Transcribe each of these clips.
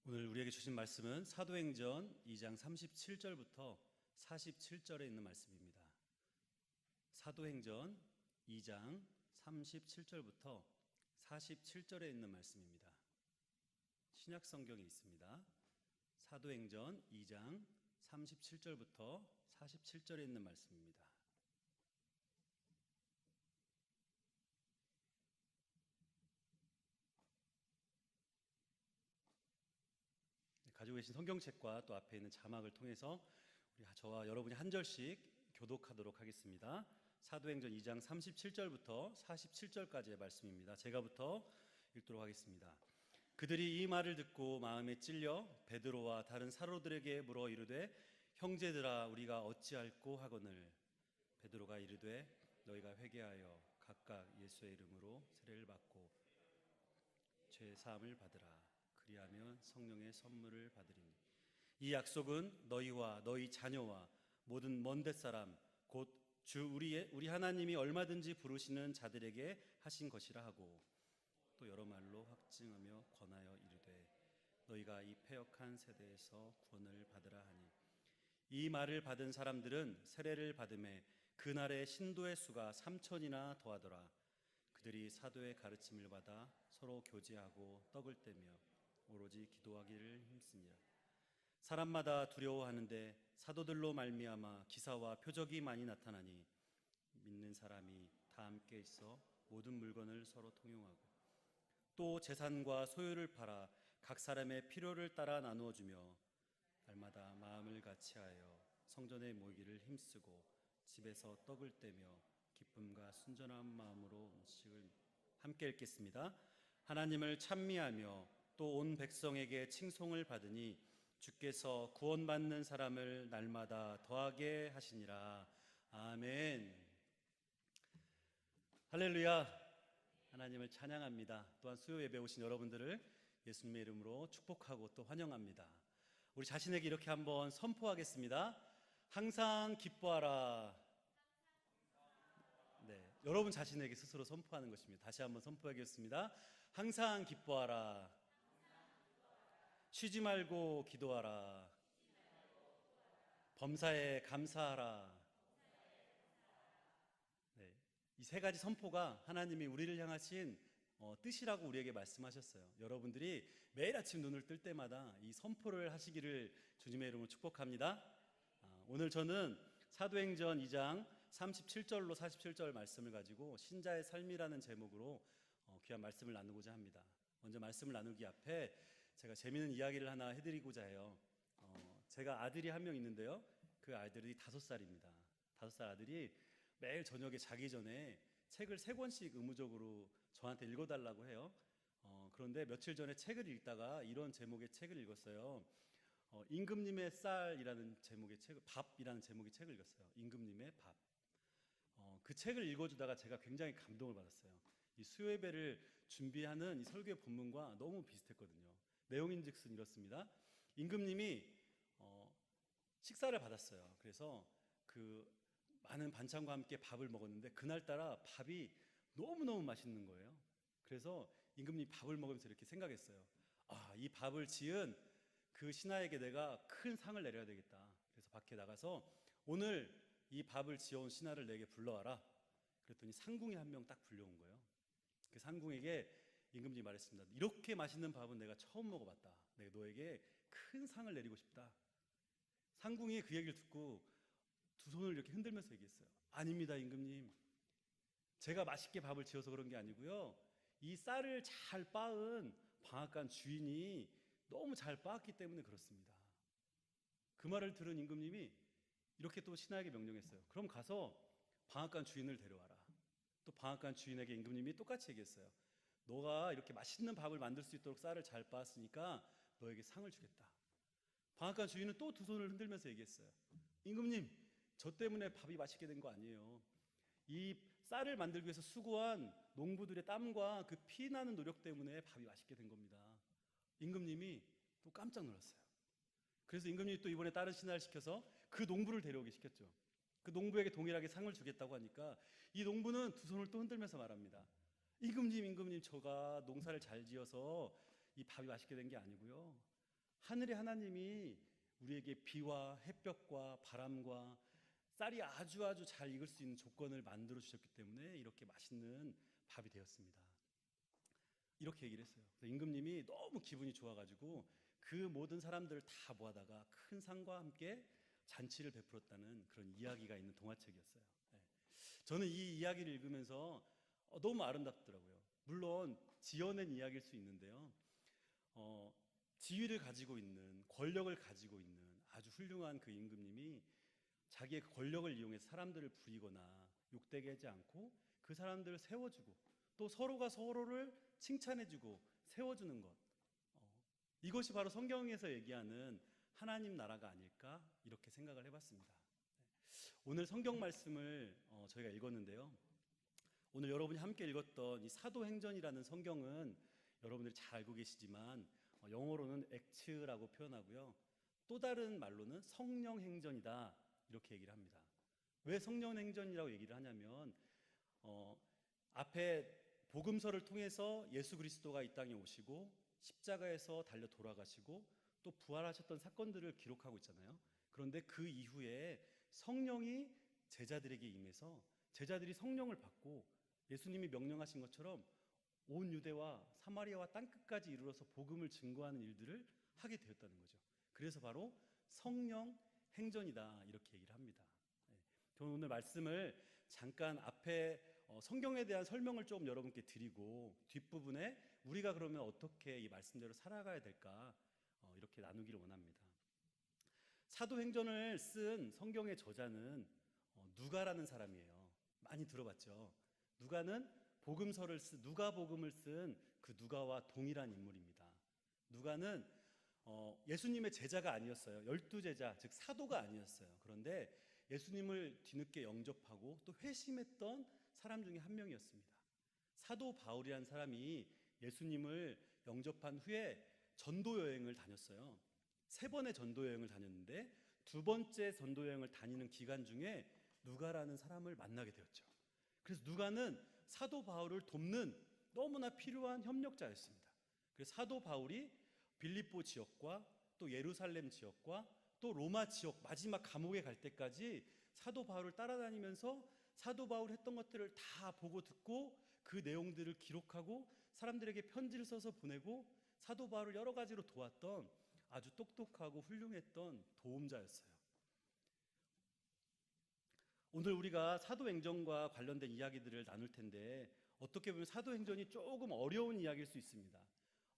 오늘 우리에게 주신 말씀은 사도행전 2장 37절부터 47절에 있는 말씀입니다. 사도행전 2장 37절부터 47절에 있는 말씀입니다. 신약 성경에 있습니다. 사도행전 2장 37절부터 47절에 있는 말씀입니다. 가지고 계신 성경책과 또 앞에 있는 자막을 통해서 저와 여러분이 한 절씩 교독하도록 하겠습니다. 사도행전 2장 37절부터 47절까지의 말씀입니다. 제가부터 읽도록 하겠습니다. 그들이 이 말을 듣고 마음에 찔려 베드로와 다른 사도들에게 물어 이르되 형제들아 우리가 어찌할꼬 하거늘 베드로가 이르되 너희가 회개하여 각각 예수의 이름으로 세례를 받고 죄 사함을 받으라. 그리하면 성령의 선물을 받으리니 이 약속은 너희와 너희 자녀와 모든 먼데 사람 곧 주 우리 하나님이 얼마든지 부르시는 자들에게 하신 것이라 하고 또 여러 말로 확증하며 권하여 이르되 너희가 이 패역한 세대에서 구원을 받으라 하니 이 말을 받은 사람들은 세례를 받음에 그날의 신도의 수가 3,000이나 더하더라. 그들이 사도의 가르침을 받아 서로 교제하고 떡을 떼며 오로지 기도하기를 힘쓰니라. 사람마다 두려워하는데 사도들로 말미암아 기사와 표적이 많이 나타나니 믿는 사람이 다 함께 있어 모든 물건을 서로 통용하고 또 재산과 소유를 팔아 각 사람의 필요를 따라 나누어 주며 날마다 마음을 같이하여 성전에 모이기를 힘쓰고 집에서 떡을 떼며 기쁨과 순전한 마음으로 음식을 함께 읽겠습니다. 하나님을 찬미하며 또 온 백성에게 칭송을 받으니 주께서 구원받는 사람을 날마다 더하게 하시니라. 아멘. 할렐루야. 하나님을 찬양합니다. 또한 수요 예배 오신 여러분들을 예수님의 이름으로 축복하고 또 환영합니다. 우리 자신에게 이렇게 한번 선포하겠습니다. 항상 기뻐하라. 네, 여러분 자신에게 스스로 선포하는 것입니다. 다시 한번 선포하겠습니다. 항상 기뻐하라. 쉬지 말고 기도하라. 범사에 감사하라. 네, 이 세 가지 선포가 하나님이 우리를 향하신 뜻이라고 우리에게 말씀하셨어요. 여러분들이 매일 아침 눈을 뜰 때마다 이 선포를 하시기를 주님의 이름으로 축복합니다. 오늘 저는 사도행전 2장 37절로 47절 말씀을 가지고 신자의 삶이라는 제목으로 귀한 말씀을 나누고자 합니다. 먼저 말씀을 나누기 앞에 제가 재미있는 이야기를 하나 해드리고자 해요. 제가 아들이 한 명 있는데요. 그 아들이 5살입니다. 5살 아들이 매일 저녁에 자기 전에 책을 3권씩 의무적으로 저한테 읽어달라고 해요. 그런데 며칠 전에 책을 읽다가 이런 제목의 책을 읽었어요. 임금님의 쌀이라는 제목의 책, 밥이라는 제목의 책을 읽었어요. 임금님의 밥. 그 책을 읽어주다가 제가 굉장히 감동을 받았어요. 이 수요예배를 준비하는 이 설교의 본문과 너무 비슷했거든요. 내용인즉슨 이렇습니다. 임금님이 식사를 받았어요. 그래서 그 많은 반찬과 함께 밥을 먹었는데 그날따라 밥이 너무너무 맛있는 거예요. 그래서 임금님이 밥을 먹으면서 이렇게 생각했어요. 이 밥을 지은 그 신하에게 내가 큰 상을 내려야 되겠다. 그래서 밖에 나가서 오늘 이 밥을 지어온 신하를 내게 불러와라. 그랬더니 상궁이 한 명 딱 불려온 거예요. 그 상궁에게 임금님이 말했습니다. 이렇게 맛있는 밥은 내가 처음 먹어봤다. 내가 너에게 큰 상을 내리고 싶다. 상궁이 그 얘기를 듣고 두 손을 이렇게 흔들면서 얘기했어요. 아닙니다, 임금님. 제가 맛있게 밥을 지어서 그런 게 아니고요. 이 쌀을 잘 빻은 방앗간 주인이 너무 잘 빻았기 때문에 그렇습니다. 그 말을 들은 임금님이 이렇게 또 신하에게 명령했어요. 그럼 가서 방앗간 주인을 데려와라. 또 방앗간 주인에게 임금님이 똑같이 얘기했어요. 너가 이렇게 맛있는 밥을 만들 수 있도록 쌀을 잘 빻았으니까 너에게 상을 주겠다. 방앗간 주인은 또 두 손을 흔들면서 얘기했어요. 임금님, 저 때문에 밥이 맛있게 된 거 아니에요. 이 쌀을 만들기 위해서 수고한 농부들의 땀과 그 피나는 노력 때문에 밥이 맛있게 된 겁니다. 임금님이 또 깜짝 놀랐어요. 그래서 임금님이 또 이번에 다른 신하를 시켜서 그 농부를 데려오게 시켰죠. 그 농부에게 동일하게 상을 주겠다고 하니까 이 농부는 두 손을 또 흔들면서 말합니다. 임금님, 저가 농사를 잘 지어서 이 밥이 맛있게 된 게 아니고요. 하늘의 하나님이 우리에게 비와 햇볕과 바람과 쌀이 아주 잘 익을 수 있는 조건을 만들어 주셨기 때문에 이렇게 맛있는 밥이 되었습니다. 이렇게 얘기를 했어요. 그래서 임금님이 너무 기분이 좋아가지고 그 모든 사람들을 다 모아다가 큰 상과 함께 잔치를 베풀었다는 그런 이야기가 있는 동화책이었어요. 네. 저는 이 이야기를 읽으면서 너무 아름답더라고요. 물론 지어낸 이야기일 수 있는데요. 지위를 가지고 있는, 권력을 가지고 있는 아주 훌륭한 그 임금님이 자기의 권력을 이용해서 사람들을 부리거나 욕되게 하지 않고 그 사람들을 세워주고 또 서로가 서로를 칭찬해주고 세워주는 것, 이것이 바로 성경에서 얘기하는 하나님 나라가 아닐까 이렇게 생각을 해봤습니다. 오늘 성경 말씀을 저희가 읽었는데요. 오늘 여러분이 함께 읽었던 이 사도행전이라는 성경은 여러분들이 잘 알고 계시지만 영어로는 액츠라고 표현하고요. 또 다른 말로는 성령행전이다 이렇게 얘기를 합니다. 왜 성령행전이라고 얘기를 하냐면 앞에 복음서를 통해서 예수 그리스도가 이 땅에 오시고 십자가에서 달려 돌아가시고 또 부활하셨던 사건들을 기록하고 있잖아요. 그런데 그 이후에 성령이 제자들에게 임해서 제자들이 성령을 받고 예수님이 명령하신 것처럼 온 유대와 사마리아와 땅끝까지 이르러서 복음을 증거하는 일들을 하게 되었다는 거죠. 그래서 바로 성령 행전이다 이렇게 얘기를 합니다. 저는 오늘 말씀을 잠깐 앞에 성경에 대한 설명을 조금 여러분께 드리고 뒷부분에 우리가 그러면 어떻게 이 말씀대로 살아가야 될까 이렇게 나누기를 원합니다. 사도행전을 쓴 성경의 저자는 누가라는 사람이에요. 많이 들어봤죠. 누가는 누가복음을 쓴 그 누가와 동일한 인물입니다. 누가는 예수님의 제자가 아니었어요. 12제자, 즉 사도가 아니었어요. 그런데 예수님을 뒤늦게 영접하고 또 회심했던 사람 중에 한 명이었습니다. 사도 바울이라는 사람이 예수님을 영접한 후에 전도 여행을 다녔어요. 3번의 전도 여행을 다녔는데 2번째 전도 여행을 다니는 기간 중에 누가라는 사람을 만나게 되었죠. 그래서 누가는 사도 바울을 돕는 너무나 필요한 협력자였습니다. 그래서 사도 바울이 빌립보 지역과 또 예루살렘 지역과 또 로마 지역 마지막 감옥에 갈 때까지 사도 바울을 따라다니면서 사도 바울 했던 것들을 다 보고 듣고 그 내용들을 기록하고 사람들에게 편지를 써서 보내고 사도 바울을 여러 가지로 도왔던 아주 똑똑하고 훌륭했던 도움자였어요. 오늘 우리가 사도행전과 관련된 이야기들을 나눌 텐데 어떻게 보면 사도행전이 조금 어려운 이야기일 수 있습니다.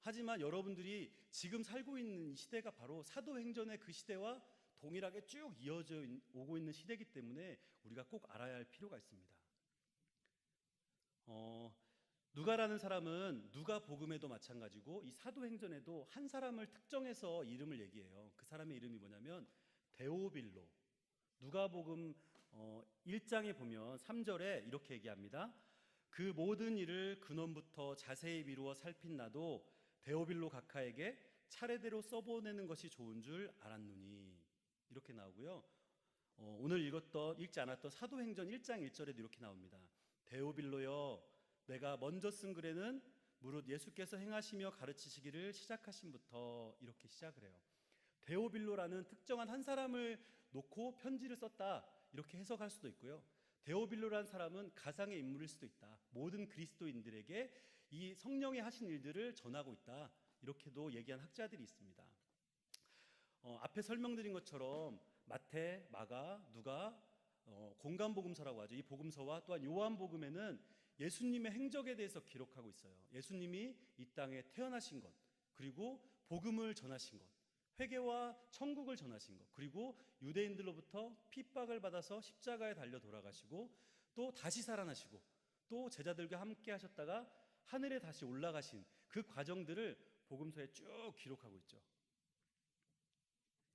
하지만 여러분들이 지금 살고 있는 이 시대가 바로 사도행전의 그 시대와 동일하게 쭉 이어져 오고 있는 시대이기 때문에 우리가 꼭 알아야 할 필요가 있습니다. 누가라는 사람은 누가복음에도 마찬가지고 이 사도행전에도 한 사람을 특정해서 이름을 얘기해요. 그 사람의 이름이 뭐냐면 데오빌로. 누가복음 1장에 보면 3절에 이렇게 얘기합니다. 그 모든 일을 근원부터 자세히 미루어 살핀 나도 데오빌로 각하에게 차례대로 써보내는 것이 좋은 줄 알았노니 이렇게 나오고요. 오늘 읽지 않았던 사도행전 1장 1절에도 이렇게 나옵니다. 데오빌로여 내가 먼저 쓴 글에는 무릇 예수께서 행하시며 가르치시기를 시작하신부터 이렇게 시작을 해요. 데오빌로라는 특정한 한 사람을 놓고 편지를 썼다 이렇게 해석할 수도 있고요. 데오빌로라는 사람은 가상의 인물일 수도 있다. 모든 그리스도인들에게 이 성령이 하신 일들을 전하고 있다. 이렇게도 얘기한 학자들이 있습니다. 앞에 설명드린 것처럼 마태, 마가, 누가 공간복음서라고 하죠. 이 복음서와 또한 요한복음에는 예수님의 행적에 대해서 기록하고 있어요. 예수님이 이 땅에 태어나신 것, 그리고 복음을 전하신 것, 회개와 천국을 전하신 것, 그리고 유대인들로부터 핍박을 받아서 십자가에 달려 돌아가시고 또 다시 살아나시고 또 제자들과 함께 하셨다가 하늘에 다시 올라가신 그 과정들을 복음서에 쭉 기록하고 있죠.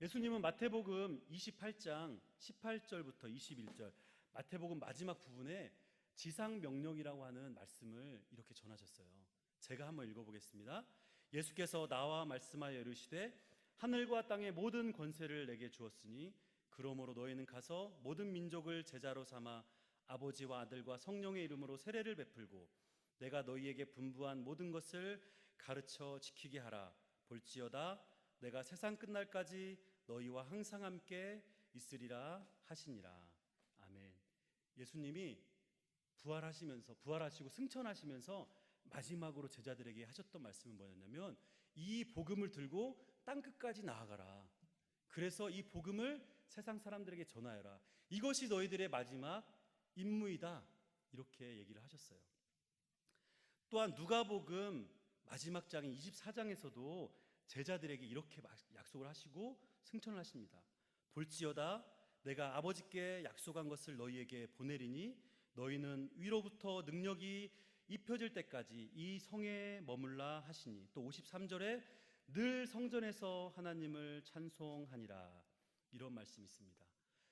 예수님은 마태복음 28장 18절부터 21절 마태복음 마지막 부분에 지상명령이라고 하는 말씀을 이렇게 전하셨어요. 제가 한번 읽어보겠습니다. 예수께서 나와 말씀하여 이르시되 하늘과 땅의 모든 권세를 내게 주었으니 그러므로 너희는 가서 모든 민족을 제자로 삼아 아버지와 아들과 성령의 이름으로 세례를 베풀고 내가 너희에게 분부한 모든 것을 가르쳐 지키게 하라. 볼지어다 내가 세상 끝날까지 너희와 항상 함께 있으리라 하시니라. 아멘. 예수님이 부활하시고 승천하시면서 마지막으로 제자들에게 하셨던 말씀은 뭐였냐면, 이 복음을 들고 땅 끝까지 나아가라. 그래서 이 복음을 세상 사람들에게 전하여라. 이것이 너희들의 마지막 임무이다. 이렇게 얘기를 하셨어요. 또한 누가복음 마지막 장인 24장에서도 제자들에게 이렇게 약속을 하시고 승천을 하십니다. 볼지어다 내가 아버지께 약속한 것을 너희에게 보내리니 너희는 위로부터 능력이 입혀질 때까지 이 성에 머물라 하시니, 또 53절에 늘 성전에서 하나님을 찬송하니라. 이런 말씀이 있습니다.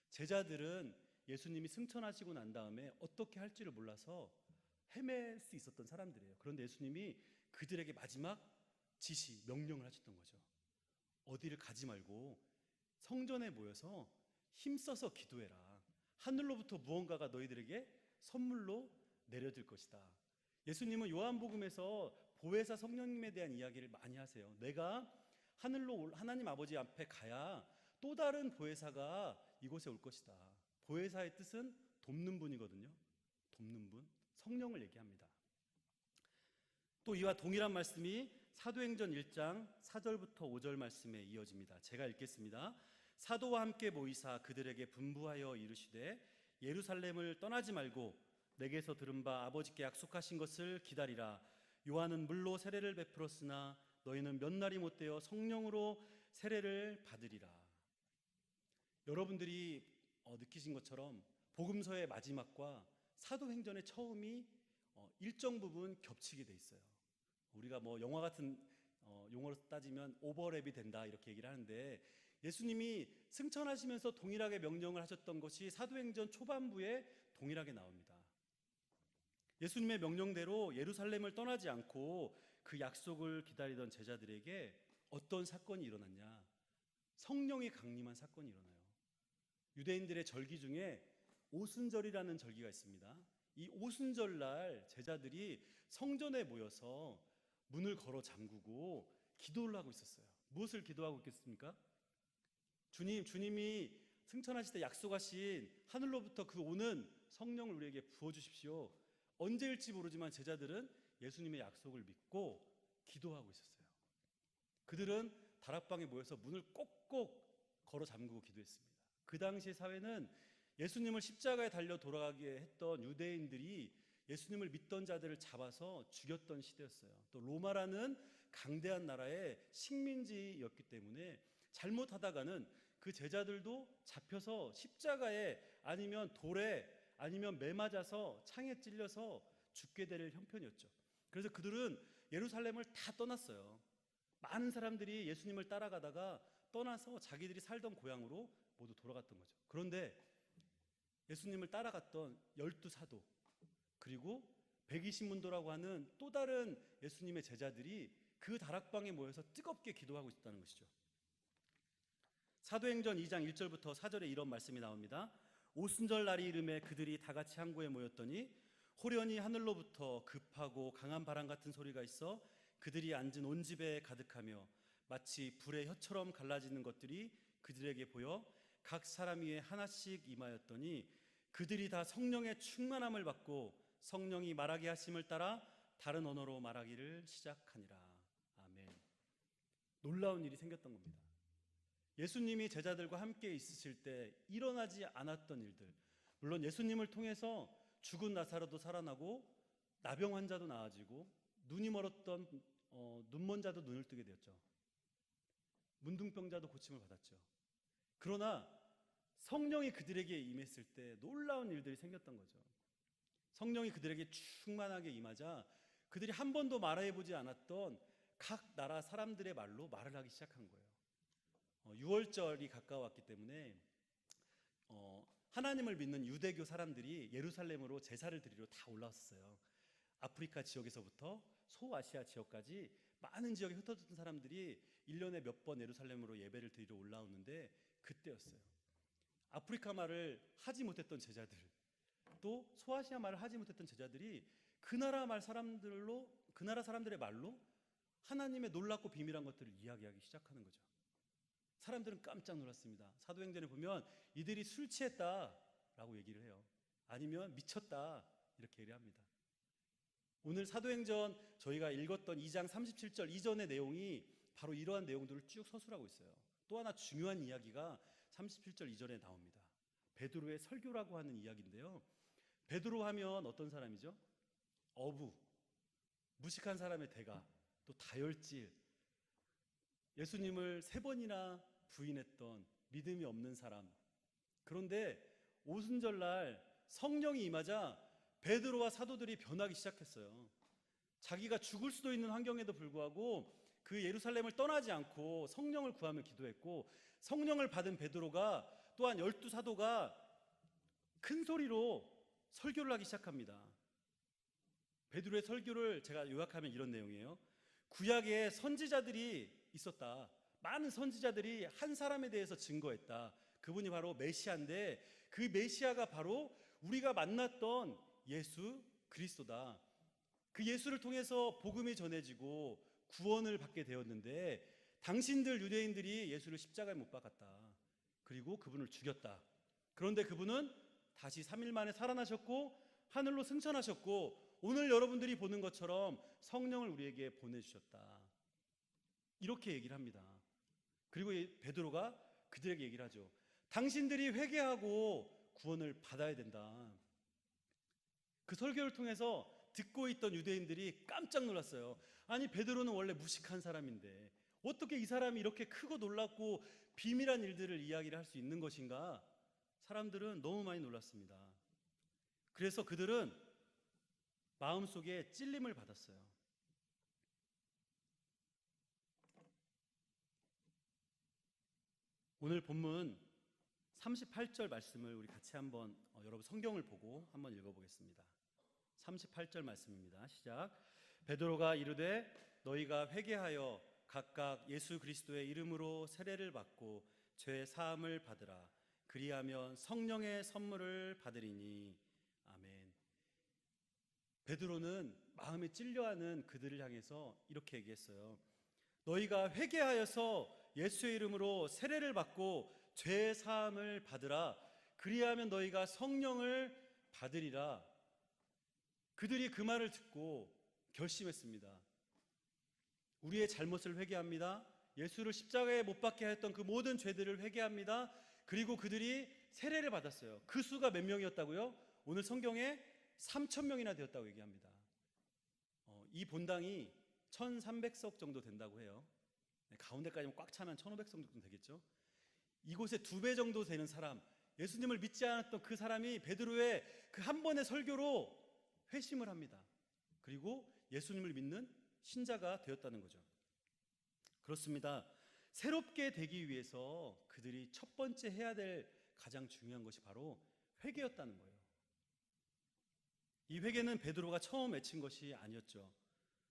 제자들은 예수님이 승천하시고 난 다음에 어떻게 할지를 몰라서 헤맬 수 있었던 사람들이에요. 그런데 예수님이 그들에게 마지막 지시, 명령을 하셨던 거죠. 어디를 가지 말고 성전에 모여서 힘써서 기도해라. 하늘로부터 무언가가 너희들에게 선물로 내려질 것이다. 예수님은 요한복음에서 보혜사 성령님에 대한 이야기를 많이 하세요. 내가 하늘로 하나님 아버지 앞에 가야 또 다른 보혜사가 이곳에 올 것이다. 보혜사의 뜻은 돕는 분이거든요. 돕는 분, 성령을 얘기합니다. 또 이와 동일한 말씀이 사도행전 1장 4절부터 5절 말씀에 이어집니다. 제가 읽겠습니다. 사도와 함께 모이사 그들에게 분부하여 이르시되 예루살렘을 떠나지 말고 내게서 들은 바 아버지께 약속하신 것을 기다리라. 요한은 물로 세례를 베풀었으나 너희는 몇 날이 못되어 성령으로 세례를 받으리라. 여러분들이 느끼신 것처럼 복음서의 마지막과 사도행전의 처음이 일정 부분 겹치게 돼 있어요. 우리가 영화 같은 용어로 따지면 오버랩이 된다 이렇게 얘기를 하는데, 예수님이 승천하시면서 동일하게 명령을 하셨던 것이 사도행전 초반부에 동일하게 나옵니다. 예수님의 명령대로 예루살렘을 떠나지 않고 그 약속을 기다리던 제자들에게 어떤 사건이 일어났냐? 성령이 강림한 사건이 일어나요. 유대인들의 절기 중에 오순절이라는 절기가 있습니다. 이 오순절날 제자들이 성전에 모여서 문을 걸어 잠그고 기도를 하고 있었어요. 무엇을 기도하고 있겠습니까? 주님이 승천하실 때 약속하신 하늘로부터 그 오는 성령을 우리에게 부어주십시오. 언제일지 모르지만 제자들은 예수님의 약속을 믿고 기도하고 있었어요. 그들은 다락방에 모여서 문을 꼭꼭 걸어 잠그고 기도했습니다. 그 당시의 사회는 예수님을 십자가에 달려 돌아가게 했던 유대인들이 예수님을 믿던 자들을 잡아서 죽였던 시대였어요. 또 로마라는 강대한 나라의 식민지였기 때문에 잘못하다가는 그 제자들도 잡혀서 십자가에 아니면 돌에 아니면 매 맞아서 창에 찔려서 죽게 될 형편이었죠. 그래서 그들은 예루살렘을 다 떠났어요. 많은 사람들이 예수님을 따라가다가 떠나서 자기들이 살던 고향으로 모두 돌아갔던 거죠. 그런데 예수님을 따라갔던 12사도 그리고 120문도라고 하는 또 다른 예수님의 제자들이 그 다락방에 모여서 뜨겁게 기도하고 있었다는 것이죠. 사도행전 2장 1절부터 4절에 이런 말씀이 나옵니다. 오순절 날이 이름에 그들이 다 같이 한 곳에 모였더니 호련히 하늘로부터 급하고 강한 바람 같은 소리가 있어 그들이 앉은 온 집에 가득하며 마치 불의 혀처럼 갈라지는 것들이 그들에게 보여 각 사람 위에 하나씩 임하였더니 그들이 다 성령의 충만함을 받고 성령이 말하게 하심을 따라 다른 언어로 말하기를 시작하니라. 아멘. 놀라운 일이 생겼던 겁니다. 예수님이 제자들과 함께 있으실 때 일어나지 않았던 일들, 물론 예수님을 통해서 죽은 나사로도 살아나고 나병 환자도 나아지고 눈이 멀었던 눈먼 자도 눈을 뜨게 되었죠. 문둥병자도 고침을 받았죠. 그러나 성령이 그들에게 임했을 때 놀라운 일들이 생겼던 거죠. 성령이 그들에게 충만하게 임하자 그들이 한 번도 말해보지 않았던 각 나라 사람들의 말로 말을 하기 시작한 거예요. 6월절이 가까웠기 때문에 하나님을 믿는 유대교 사람들이 예루살렘으로 제사를 드리러 다 올라왔어요. 아프리카 지역에서부터 소아시아 지역까지 많은 지역에 흩어졌던 사람들이 1년에 몇 번 예루살렘으로 예배를 드리러 올라오는데 그때였어요. 아프리카 말을 하지 못했던 제자들, 또 소아시아 말을 하지 못했던 제자들이 그 나라 사람들의 말로 하나님의 놀랍고 비밀한 것들을 이야기하기 시작하는 거죠. 사람들은 깜짝 놀랐습니다. 사도행전에 보면 이들이 술 취했다라고 얘기를 해요. 아니면 미쳤다 이렇게 얘기를 합니다. 오늘 사도행전 저희가 읽었던 2장 37절 이전의 내용이 바로 이러한 내용들을 쭉 서술하고 있어요. 또 하나 중요한 이야기가 37절 이전에 나옵니다. 베드로의 설교라고 하는 이야기인데요. 베드로 하면 어떤 사람이죠? 어부, 무식한 사람의 대가, 또 다혈질, 예수님을 3번이나 부인했던 믿음이 없는 사람. 그런데 오순절날 성령이 임하자 베드로와 사도들이 변하기 시작했어요. 자기가 죽을 수도 있는 환경에도 불구하고 그 예루살렘을 떠나지 않고 성령을 구하며 기도했고, 성령을 받은 베드로가 또한 12사도가 큰 소리로 설교를 하기 시작합니다. 베드로의 설교를 제가 요약하면 이런 내용이에요. 구약에 선지자들이 있었다. 많은 선지자들이 한 사람에 대해서 증거했다. 그분이 바로 메시아인데 그 메시아가 바로 우리가 만났던 예수 그리스도다. 그 예수를 통해서 복음이 전해지고 구원을 받게 되었는데 당신들 유대인들이 예수를 십자가에 못 박았다. 그리고 그분을 죽였다. 그런데 그분은 다시 3일 만에 살아나셨고 하늘로 승천하셨고 오늘 여러분들이 보는 것처럼 성령을 우리에게 보내주셨다. 이렇게 얘기를 합니다. 그리고 베드로가 그들에게 얘기를 하죠. 당신들이 회개하고 구원을 받아야 된다. 그 설교를 통해서 듣고 있던 유대인들이 깜짝 놀랐어요. 아니 베드로는 원래 무식한 사람인데 어떻게 이 사람이 이렇게 크고 놀랍고 비밀한 일들을 이야기를 할 수 있는 것인가? 사람들은 너무 많이 놀랐습니다. 그래서 그들은 마음속에 찔림을 받았어요. 오늘 본문 38절 말씀을 우리 같이 한번 여러분 성경을 보고 한번 읽어보겠습니다. 38절 말씀입니다. 시작. 베드로가 이르되 너희가 회개하여 각각 예수 그리스도의 이름으로 세례를 받고 죄 사함을 받으라. 그리하면 성령의 선물을 받으리니. 아멘. 베드로는 마음에 찔려하는 그들을 향해서 이렇게 얘기했어요. 너희가 회개하여서 예수의 이름으로 세례를 받고 죄 사함을 받으라. 그리하면 너희가 성령을 받으리라. 그들이 그 말을 듣고 결심했습니다. 우리의 잘못을 회개합니다. 예수를 십자가에 못 박게 했던 그 모든 죄들을 회개합니다. 그리고 그들이 세례를 받았어요. 그 수가 몇 명이었다고요? 오늘 성경에 3,000명이나 되었다고 얘기합니다. 이 본당이 1,300석 정도 된다고 해요. 가운데까지만 꽉 차면 1,500석 정도 되겠죠. 이곳에 2배 정도 되는 사람, 예수님을 믿지 않았던 그 사람이 베드로의 그 한 번의 설교로 회심을 합니다. 그리고 예수님을 믿는 신자가 되었다는 거죠. 그렇습니다. 새롭게 되기 위해서 그들이 첫 번째 해야 될 가장 중요한 것이 바로 회개였다는 거예요. 이 회개는 베드로가 처음 외친 것이 아니었죠.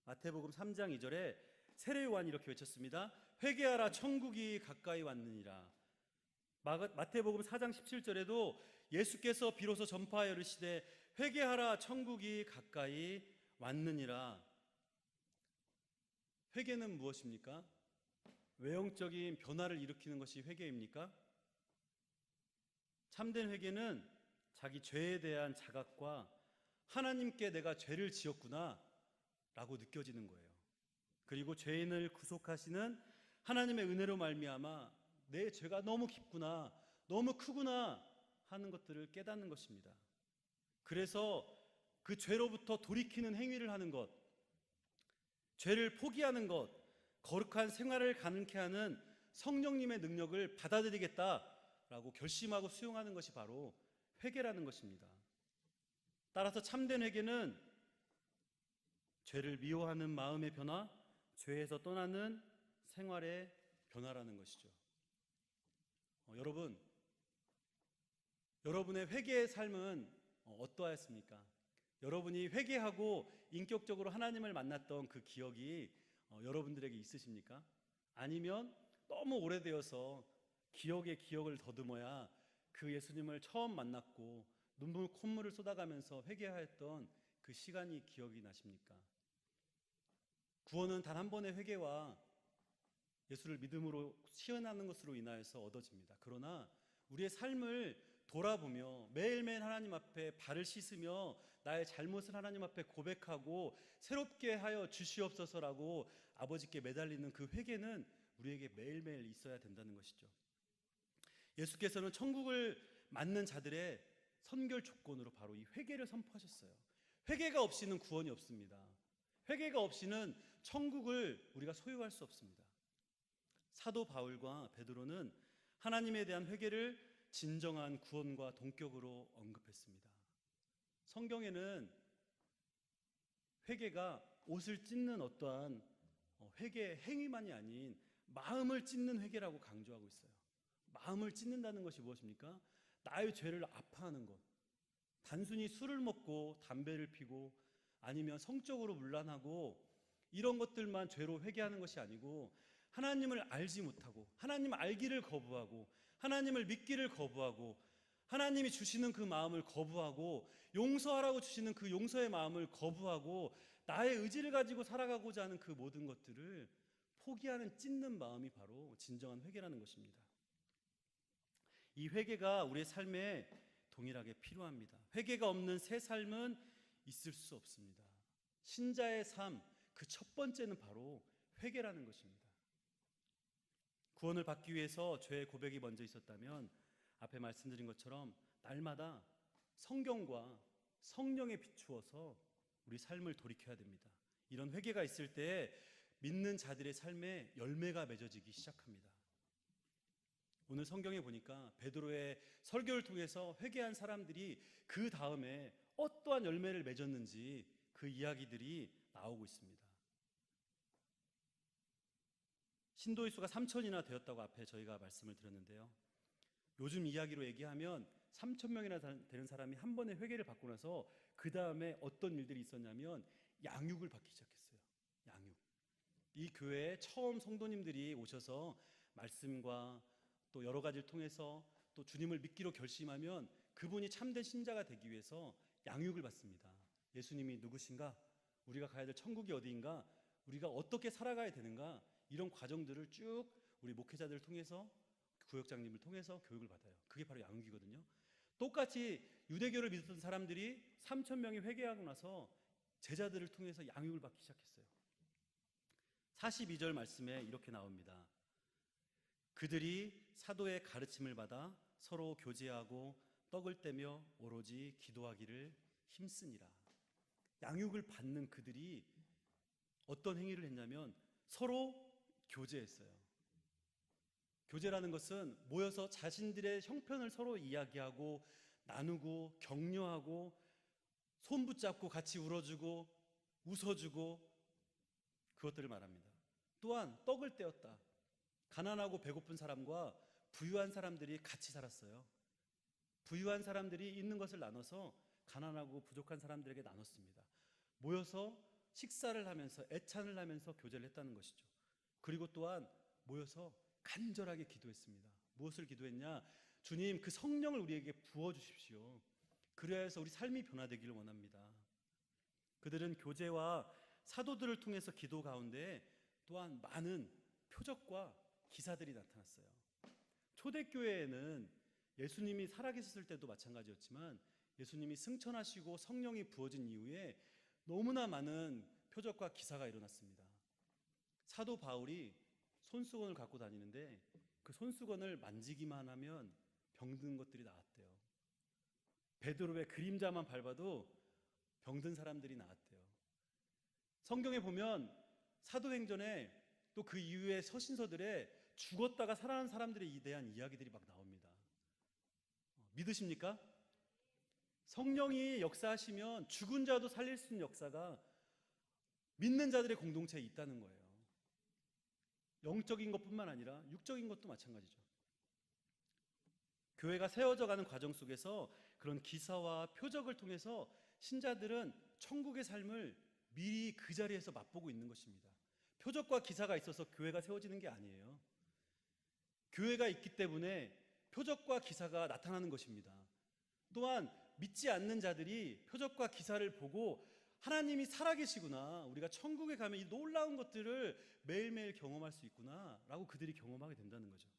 마태복음 3장 2절에 세례 요한이 이렇게 외쳤습니다. 회개하라 천국이 가까이 왔느니라. 마태복음 4장 17절에도 예수께서 비로소 전파하여 이르시되 회개하라 천국이 가까이 왔느니라. 회개는 무엇입니까? 외형적인 변화를 일으키는 것이 회개입니까? 참된 회개는 자기 죄에 대한 자각과 하나님께 내가 죄를 지었구나 라고 느껴지는 거예요. 그리고 죄인을 구속하시는 하나님의 은혜로 말미암아 내 죄가 너무 깊구나, 너무 크구나 하는 것들을 깨닫는 것입니다. 그래서 그 죄로부터 돌이키는 행위를 하는 것, 죄를 포기하는 것, 거룩한 생활을 가능케 하는 성령님의 능력을 받아들이겠다라고 결심하고 수용하는 것이 바로 회개라는 것입니다. 따라서 참된 회개는 죄를 미워하는 마음의 변화, 죄에서 떠나는 생활의 변화라는 것이죠. 여러분의 회개의 삶은 어떠하였습니까? 여러분이 회개하고 인격적으로 하나님을 만났던 그 기억이 여러분들에게 있으십니까? 아니면 너무 오래되어서 기억에 기억을 더듬어야 그 예수님을 처음 만났고 눈물 콧물을 쏟아가면서 회개하였던 그 시간이 기억이 나십니까? 구원은 단 한 번의 회개와 예수를 믿음으로 시원하는 것으로 인하여서 얻어집니다. 그러나 우리의 삶을 돌아보며 매일매일 하나님 앞에 발을 씻으며 나의 잘못을 하나님 앞에 고백하고 새롭게 하여 주시옵소서라고 아버지께 매달리는 그 회개는 우리에게 매일매일 있어야 된다는 것이죠. 예수께서는 천국을 맞는 자들의 선결 조건으로 바로 이 회개를 선포하셨어요. 회개가 없이는 구원이 없습니다. 회개가 없이는 천국을 우리가 소유할 수 없습니다. 사도 바울과 베드로는 하나님에 대한 회개를 진정한 구원과 동격으로 언급했습니다. 성경에는 회개가 옷을 찢는 어떠한 회개 행위만이 아닌 마음을 찢는 회개라고 강조하고 있어요. 마음을 찢는다는 것이 무엇입니까? 나의 죄를 아파하는 것. 단순히 술을 먹고 담배를 피고 아니면 성적으로 문란하고 이런 것들만 죄로 회개하는 것이 아니고 하나님을 알지 못하고 하나님 알기를 거부하고 하나님을 믿기를 거부하고 하나님이 주시는 그 마음을 거부하고 용서하라고 주시는 그 용서의 마음을 거부하고 나의 의지를 가지고 살아가고자 하는 그 모든 것들을 포기하는 찢는 마음이 바로 진정한 회개라는 것입니다. 이 회개가 우리의 삶에 동일하게 필요합니다. 회개가 없는 새 삶은 있을 수 없습니다. 신자의 삶, 그 첫 번째는 바로 회개라는 것입니다. 구원을 받기 위해서 죄의 고백이 먼저 있었다면 앞에 말씀드린 것처럼 날마다 성경과 성령에 비추어서 우리 삶을 돌이켜야 됩니다. 이런 회개가 있을 때 믿는 자들의 삶에 열매가 맺어지기 시작합니다. 오늘 성경에 보니까 베드로의 설교를 통해서 회개한 사람들이 그 다음에 어떠한 열매를 맺었는지 그 이야기들이 나오고 있습니다. 신도의 수가 3,000이나 되었다고 앞에 저희가 말씀을 드렸는데요. 요즘 이야기로 얘기하면 3,000명이나 되는 사람이 한 번에 회개를 받고 나서 그 다음에 어떤 일들이 있었냐면 양육을 받기 시작했어요. 양육. 이 교회에 처음 성도님들이 오셔서 말씀과 또 여러 가지를 통해서 또 주님을 믿기로 결심하면 그분이 참된 신자가 되기 위해서 양육을 받습니다. 예수님이 누구신가? 우리가 가야 될 천국이 어디인가? 우리가 어떻게 살아가야 되는가? 이런 과정들을 쭉 우리 목회자들을 통해서 구역장님을 통해서 교육을 받아요. 그게 바로 양육이거든요. 똑같이 유대교를 믿었던 사람들이 3,000명이 회개하고 나서 제자들을 통해서 양육을 받기 시작했어요. 42절 말씀에 이렇게 나옵니다. 그들이 사도의 가르침을 받아 서로 교제하고 떡을 떼며 오로지 기도하기를 힘쓰니라. 양육을 받는 그들이 어떤 행위를 했냐면 서로 교제했어요. 교제라는 것은 모여서 자신들의 형편을 서로 이야기하고 나누고 격려하고 손 붙잡고 같이 울어주고 웃어주고 그것들을 말합니다. 또한 떡을 떼었다. 가난하고 배고픈 사람과 부유한 사람들이 같이 살았어요. 부유한 사람들이 있는 것을 나눠서 가난하고 부족한 사람들에게 나눴습니다. 모여서 식사를 하면서 애찬을 하면서 교제를 했다는 것이죠. 그리고 또한 모여서 간절하게 기도했습니다. 무엇을 기도했냐? 주님, 그 성령을 우리에게 부어주십시오. 그래야 해서 우리 삶이 변화되기를 원합니다. 그들은 교제와 사도들을 통해서 기도 가운데 또한 많은 표적과 기사들이 나타났어요. 초대교회에는 예수님이 살아계셨을 때도 마찬가지였지만 예수님이 승천하시고 성령이 부어진 이후에 너무나 많은 표적과 기사가 일어났습니다. 사도 바울이 손수건을 갖고 다니는데 그 손수건을 만지기만 하면 병든 것들이 나았대요. 베드로의 그림자만 밟아도 병든 사람들이 나았대요. 성경에 보면 사도행전에 또 그 이후의 서신서들에 죽었다가 살아난 사람들에 대한 이야기들이 막 나옵니다. 믿으십니까? 성령이 역사하시면 죽은 자도 살릴 수 있는 역사가 믿는 자들의 공동체에 있다는 거예요. 영적인 것뿐만 아니라 육적인 것도 마찬가지죠. 교회가 세워져 가는 과정 속에서 그런 기사와 표적을 통해서 신자들은 천국의 삶을 미리 그 자리에서 맛보고 있는 것입니다. 표적과 기사가 있어서 교회가 세워지는 게 아니에요. 교회가 있기 때문에 표적과 기사가 나타나는 것입니다. 또한 믿지 않는 자들이 표적과 기사를 보고 하나님이 살아계시구나, 우리가 천국에 가면 이 놀라운 것들을 매일매일 경험할 수 있구나 라고 그들이 경험하게 된다는 거죠.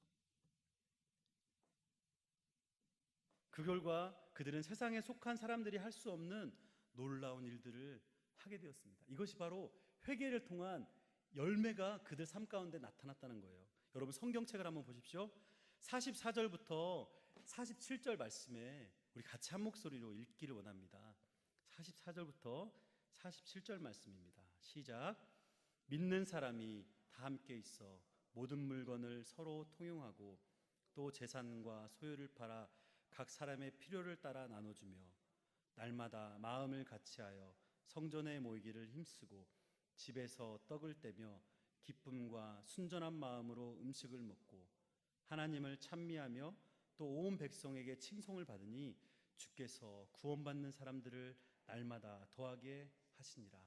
그 결과 그들은 세상에 속한 사람들이 할 수 없는 놀라운 일들을 하게 되었습니다. 이것이 바로 회개를 통한 열매가 그들 삶 가운데 나타났다는 거예요. 여러분 성경책을 한번 보십시오. 44절부터 47절 말씀에 우리 같이 한 목소리로 읽기를 원합니다. 44절부터 47절 말씀입니다. 시작. 믿는 사람이 다 함께 있어 모든 물건을 서로 통용하고 또 재산과 소유를 팔아 각 사람의 필요를 따라 나눠주며 날마다 마음을 같이하여 성전에 모이기를 힘쓰고 집에서 떡을 떼며 기쁨과 순전한 마음으로 음식을 먹고 하나님을 찬미하며 또 온 백성에게 칭송을 받으니 주께서 구원받는 사람들을 날마다 더하게 하시니라.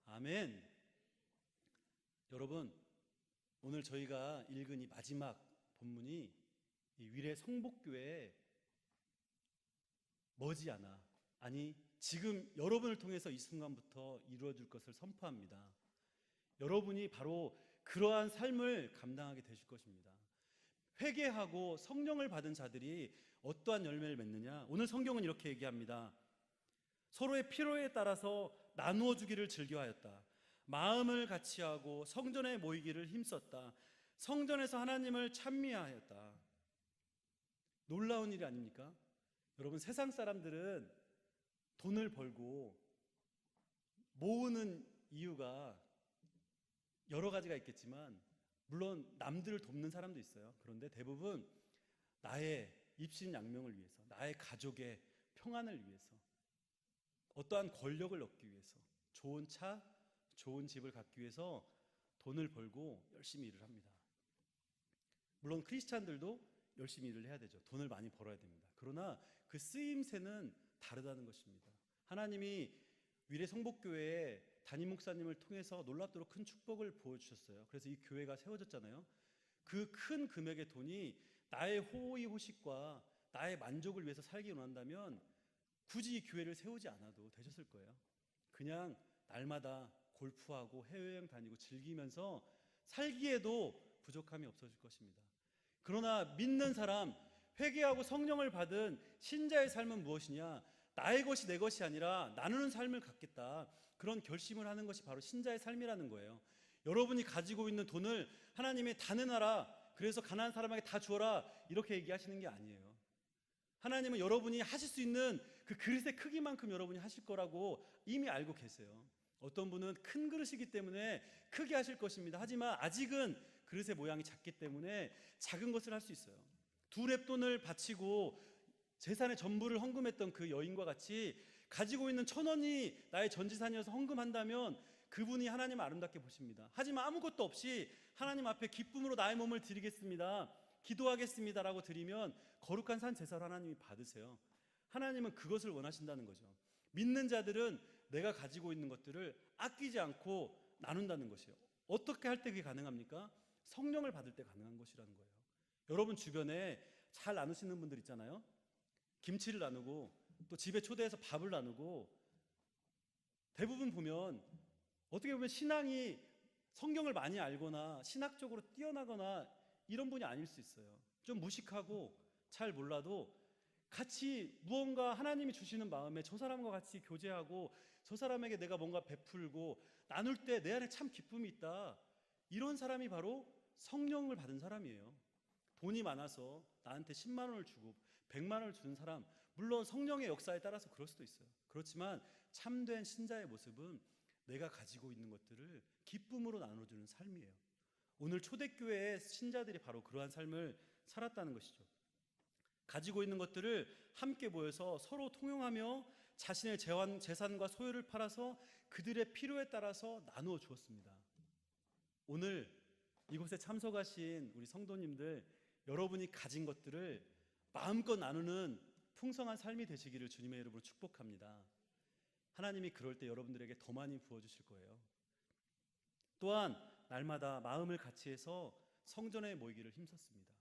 아멘. 여러분, 오늘 저희가 읽은 이 마지막 본문이 이 위례 성복교회 머지않아, 아니 지금 여러분을 통해서 이 순간부터 이루어질 것을 선포합니다. 여러분이 바로 그러한 삶을 감당하게 되실 것입니다. 회개하고 성령을 받은 자들이 어떠한 열매를 맺느냐? 오늘 성경은 이렇게 얘기합니다. 서로의 필요에 따라서 나누어 주기를 즐겨하였다. 마음을 같이하고 성전에 모이기를 힘썼다. 성전에서 하나님을 찬미하였다. 놀라운 일이 아닙니까? 여러분, 세상 사람들은 돈을 벌고 모으는 이유가 여러 가지가 있겠지만 물론 남들을 돕는 사람도 있어요. 그런데 대부분 나의 입신양명을 위해서, 나의 가족의 평안을 위해서, 어떠한 권력을 얻기 위해서, 좋은 차, 좋은 집을 갖기 위해서 돈을 벌고 열심히 일을 합니다. 물론 크리스찬들도 열심히 일을 해야 되죠. 돈을 많이 벌어야 됩니다. 그러나 그 쓰임새는 다르다는 것입니다. 하나님이 위례 성복교회에 담임 목사님을 통해서 놀랍도록 큰 축복을 부어주셨어요. 그래서 이 교회가 세워졌잖아요. 그 큰 금액의 돈이 나의 호의호식과 나의 만족을 위해서 살기 원한다면 굳이 이 교회를 세우지 않아도 되셨을 거예요. 그냥 날마다 골프하고 해외여행 다니고 즐기면서 살기에도 부족함이 없어질 것입니다. 그러나 믿는 사람, 회개하고 성령을 받은 신자의 삶은 무엇이냐? 나의 것이 내 것이 아니라 나누는 삶을 갖겠다. 그런 결심을 하는 것이 바로 신자의 삶이라는 거예요. 여러분이 가지고 있는 돈을 하나님이 다 내놔라, 그래서 가난한 사람에게 다 주어라, 이렇게 얘기하시는 게 아니에요. 하나님은 여러분이 하실 수 있는 그 그릇의 크기만큼 여러분이 하실 거라고 이미 알고 계세요. 어떤 분은 큰 그릇이기 때문에 크게 하실 것입니다. 하지만 아직은 그릇의 모양이 작기 때문에 작은 것을 할 수 있어요. 두 렙돈을 바치고 재산의 전부를 헌금했던 그 여인과 같이 가지고 있는 1,000원이 나의 전재산이어서 헌금한다면 그분이 하나님 아름답게 보십니다. 하지만 아무것도 없이 하나님 앞에 기쁨으로 나의 몸을 드리겠습니다, 기도하겠습니다 라고 드리면 거룩한 산 제사를 하나님이 받으세요. 하나님은 그것을 원하신다는 거죠. 믿는 자들은 내가 가지고 있는 것들을 아끼지 않고 나눈다는 것이에요. 어떻게 할 때 그게 가능합니까? 성령을 받을 때 가능한 것이라는 거예요. 여러분 주변에 잘 나누시는 분들 있잖아요. 김치를 나누고 또 집에 초대해서 밥을 나누고, 대부분 보면 어떻게 보면 신앙이 성경을 많이 알거나 신학적으로 뛰어나거나 이런 분이 아닐 수 있어요. 좀 무식하고 잘 몰라도 같이 무언가 하나님이 주시는 마음에 저 사람과 같이 교제하고 저 사람에게 내가 뭔가 베풀고 나눌 때 내 안에 참 기쁨이 있다, 이런 사람이 바로 성령을 받은 사람이에요. 돈이 많아서 나한테 10만 원을 주고 100만 원을 주는 사람, 물론 성령의 역사에 따라서 그럴 수도 있어요. 그렇지만 참된 신자의 모습은 내가 가지고 있는 것들을 기쁨으로 나눠주는 삶이에요. 오늘 초대교회의 신자들이 바로 그러한 삶을 살았다는 것이죠. 가지고 있는 것들을 함께 모여서 서로 통용하며 자신의 재산과 소유를 팔아서 그들의 필요에 따라서 나누어 주었습니다. 오늘 이곳에 참석하신 우리 성도님들, 여러분이 가진 것들을 마음껏 나누는 풍성한 삶이 되시기를 주님의 이름으로 축복합니다. 하나님이 그럴 때 여러분들에게 더 많이 부어주실 거예요. 또한 날마다 마음을 같이해서 성전에 모이기를 힘썼습니다.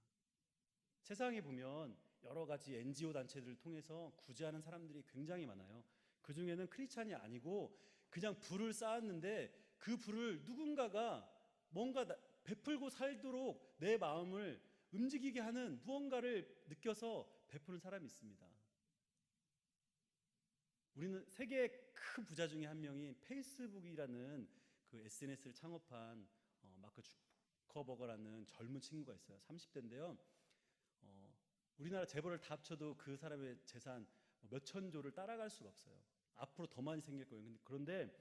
세상에 보면 여러 가지 NGO 단체들을 통해서 구제하는 사람들이 굉장히 많아요. 그 중에는 크리스찬이 아니고 그냥 불을 쌓았는데 그 불을 누군가가 뭔가 베풀고 살도록 내 마음을 움직이게 하는 무언가를 느껴서 베푸는 사람이 있습니다. 우리는 세계의 큰 부자 중에 한 명이 페이스북이라는 그 SNS를 창업한 마크 주커버거라는 젊은 친구가 있어요. 30대인데요. 우리나라 재벌을 다 합쳐도 그 사람의 재산 몇천 조를 따라갈 수가 없어요. 앞으로 더 많이 생길 거예요. 그런데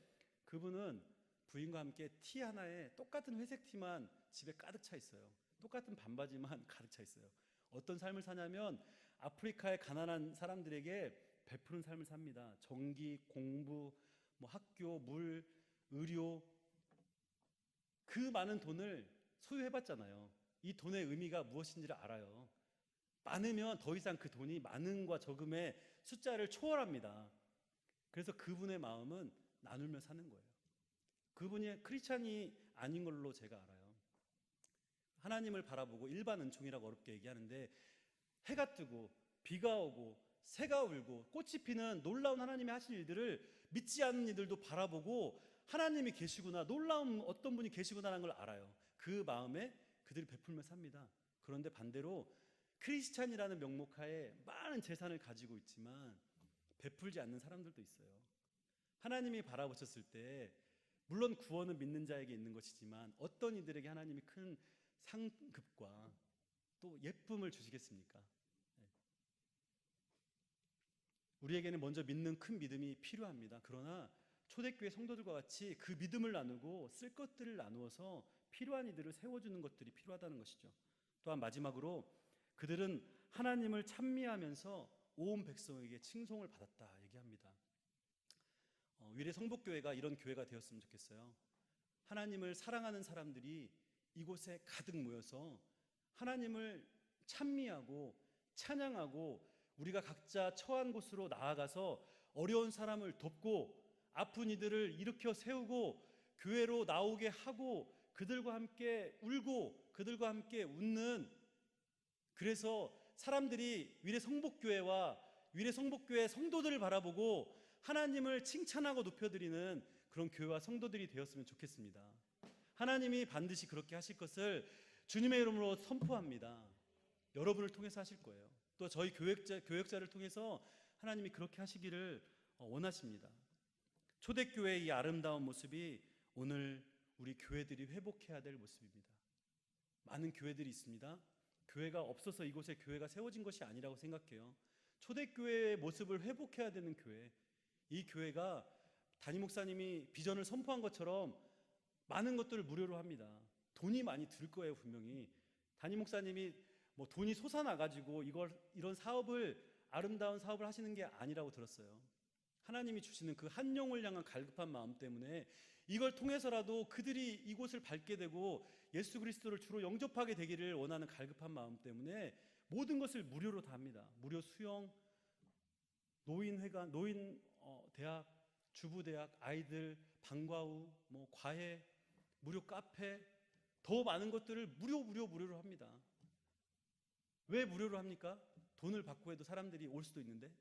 그분은 부인과 함께 티 하나에 똑같은 회색 티만 집에 가득 차 있어요. 똑같은 반바지만 가득 차 있어요. 어떤 삶을 사냐면 아프리카의 가난한 사람들에게 베푸는 삶을 삽니다. 전기, 공부, 학교, 물, 의료, 그 많은 돈을 소유해봤잖아요. 이 돈의 의미가 무엇인지를 알아요. 많으면 더 이상 그 돈이 많음과 적음의 숫자를 초월합니다. 그래서 그분의 마음은 나누며 사는 거예요. 그분이 크리스찬이 아닌 걸로 제가 알아요. 하나님을 바라보고 일반 은총이라고 어렵게 얘기하는데 해가 뜨고 비가 오고 새가 울고 꽃이 피는 놀라운 하나님이 하신 일들을 믿지 않는 이들도 바라보고 하나님이 계시구나, 놀라운 어떤 분이 계시구나라는 걸 알아요. 그 마음에 그들이 베풀며 삽니다. 그런데 반대로 크리스찬이라는 명목하에 많은 재산을 가지고 있지만 베풀지 않는 사람들도 있어요. 하나님이 바라보셨을 때 물론 구원은 믿는 자에게 있는 것이지만 어떤 이들에게 하나님이 큰 상급과 또 예쁨을 주시겠습니까? 우리에게는 먼저 믿는 큰 믿음이 필요합니다. 그러나 초대교회 성도들과 같이 그 믿음을 나누고 쓸 것들을 나누어서 필요한 이들을 세워주는 것들이 필요하다는 것이죠. 또한 마지막으로 그들은 하나님을 찬미하면서 온 백성에게 칭송을 받았다 얘기합니다. 위례 성복교회가 이런 교회가 되었으면 좋겠어요. 하나님을 사랑하는 사람들이 이곳에 가득 모여서 하나님을 찬미하고 찬양하고 우리가 각자 처한 곳으로 나아가서 어려운 사람을 돕고 아픈 이들을 일으켜 세우고 교회로 나오게 하고 그들과 함께 울고 그들과 함께 웃는, 그래서 사람들이 위례 성복교회와 위례 성복교회 성도들을 바라보고 하나님을 칭찬하고 높여드리는 그런 교회와 성도들이 되었으면 좋겠습니다. 하나님이 반드시 그렇게 하실 것을 주님의 이름으로 선포합니다. 여러분을 통해서 하실 거예요. 또 저희 교역자를 통해서 하나님이 그렇게 하시기를 원하십니다. 초대교회의 이 아름다운 모습이 오늘 우리 교회들이 회복해야 될 모습입니다. 많은 교회들이 있습니다. 교회가 없어서 이곳에 교회가 세워진 것이 아니라고 생각해요. 초대교회의 모습을 회복해야 되는 교회, 이 교회가 담임 목사님이 비전을 선포한 것처럼 많은 것들을 무료로 합니다. 돈이 많이 들 거예요. 분명히 담임 목사님이 돈이 솟아나가지고 이런 사업을, 아름다운 사업을 하시는 게 아니라고 들었어요. 하나님이 주시는 그 한 영을 향한 갈급한 마음 때문에 이걸 통해서라도 그들이 이곳을 밟게 되고 예수 그리스도를 주로 영접하게 되기를 원하는 갈급한 마음 때문에 모든 것을 무료로 다 합니다. 무료 수영, 노인회관, 대학, 주부대학, 아이들, 방과후, 과외, 무료 카페, 더 많은 것들을 무료로 합니다. 왜 무료로 합니까? 돈을 받고 해도 사람들이 올 수도 있는데.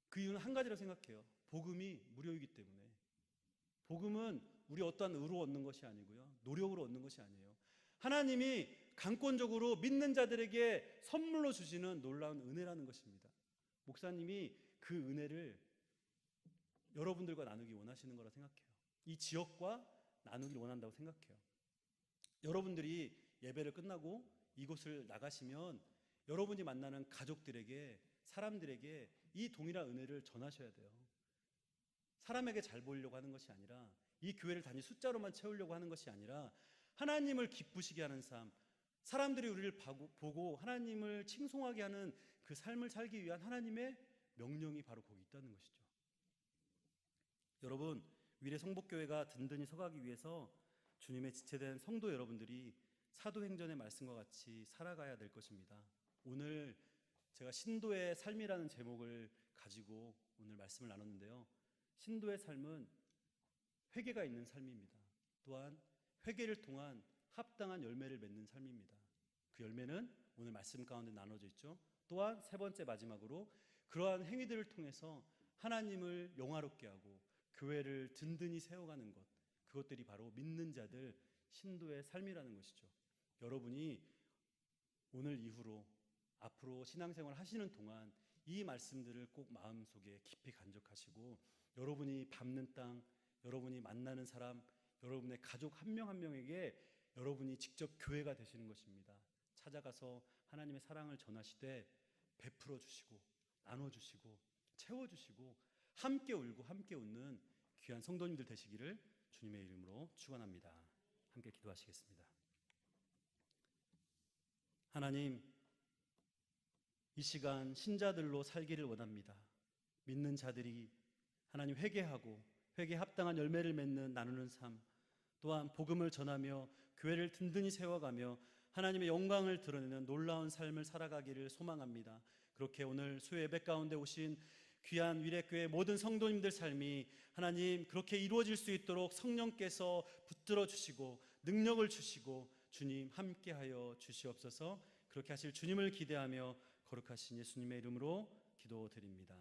그 이유는 한 가지라고 생각해요. 복음이 무료이기 때문에. 복음은 우리 어떠한 의로 얻는 것이 아니고요, 노력으로 얻는 것이 아니에요. 하나님이 강권적으로 믿는 자들에게 선물로 주시는 놀라운 은혜라는 것입니다. 목사님이 그 은혜를 여러분들과 나누기 원하시는 거라 생각해요. 이 지역과 나누길 원한다고 생각해요. 여러분들이 예배를 끝나고 이곳을 나가시면 여러분이 만나는 가족들에게, 사람들에게 이 동일한 은혜를 전하셔야 돼요. 사람에게 잘 보이려고 하는 것이 아니라, 이 교회를 단지 숫자로만 채우려고 하는 것이 아니라 하나님을 기쁘시게 하는 삶, 사람들이 우리를 보고 하나님을 칭송하게 하는 그 삶을 살기 위한 하나님의 명령이 바로 거기 있다는 것이죠. 여러분, 위례 성복교회가 든든히 서가기 위해서 주님의 지체된 성도 여러분들이 사도행전의 말씀과 같이 살아가야 될 것입니다. 오늘 제가 신도의 삶이라는 제목을 가지고 오늘 말씀을 나눴는데요, 신도의 삶은 회개가 있는 삶입니다. 또한 회개를 통한 합당한 열매를 맺는 삶입니다. 그 열매는 오늘 말씀 가운데 나눠져 있죠. 또한 세 번째, 마지막으로 그러한 행위들을 통해서 하나님을 영화롭게 하고 교회를 든든히 세워가는 것, 그것들이 바로 믿는 자들 신도의 삶이라는 것이죠. 여러분이 오늘 이후로 앞으로 신앙생활 하시는 동안 이 말씀들을 꼭 마음속에 깊이 간직하시고 여러분이 밟는 땅, 여러분이 만나는 사람, 여러분의 가족 한 명 한 명에게 여러분이 직접 교회가 되시는 것입니다. 찾아가서 하나님의 사랑을 전하시되 베풀어 주시고 나눠주시고 채워주시고 함께 울고 함께 웃는 귀한 성도님들 되시기를 주님의 이름으로 축원합니다. 함께 기도하시겠습니다. 하나님, 이 시간 신자들로 살기를 원합니다. 믿는 자들이 하나님 회개하고 회개에 합당한 열매를 맺는 나누는 삶, 또한 복음을 전하며 교회를 든든히 세워가며 하나님의 영광을 드러내는 놀라운 삶을 살아가기를 소망합니다. 그렇게 오늘 수요 예배 가운데 오신 귀한 위례교회 모든 성도님들 삶이 하나님 그렇게 이루어질 수 있도록 성령께서 붙들어 주시고 능력을 주시고 주님 함께하여 주시옵소서. 그렇게 하실 주님을 기대하며 거룩하신 예수님의 이름으로 기도드립니다.